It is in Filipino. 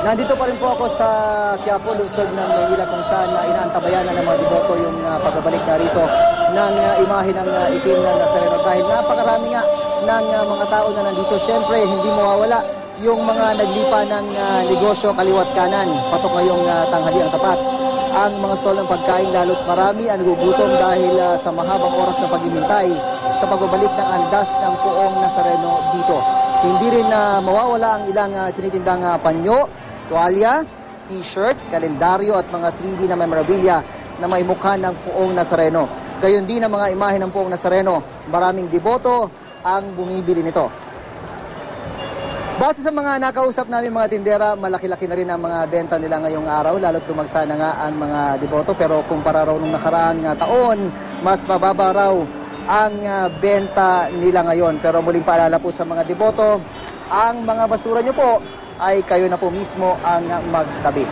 Nandito pa rin po ako sa Quiapo, lungsod ng Maynila, kung saan inaantabayan na ng mga deboto yung pagbabalik na rito ng imahe ng itim na Nazareno. Dahil napakarami nga ng mga tao na nandito. Siyempre, hindi mawawala yung mga naglipa ng negosyo kaliwat kanan. Patok ngayong tanghali ang tapat. Ang mga stall ng pagkain, lalo't marami ang nagugutom dahil sa mahabang oras na paghihintay sa pagbabalik ng andas ng Poong Nazareno dito. Hindi rin mawawala ang ilang tinitindang panyo, tuwalya, t-shirt, kalendaryo at mga 3D na memorabilia na may mukha ng Poong Nazareno. Gayon din ang mga imahe ng Poong Nazareno. Maraming deboto ang bumibili nito. Base sa mga nakausap namin mga tindera, malaki-laki na rin ang mga benta nila ngayong araw, lalo't tumagsa na nga ang mga deboto. Pero kumpara raw nung nakaraang taon, mas mababa raw ang benta nila ngayon. Pero muling paalala po sa mga deboto, ang mga basura nyo po ay kayo na po mismo ang magtabi.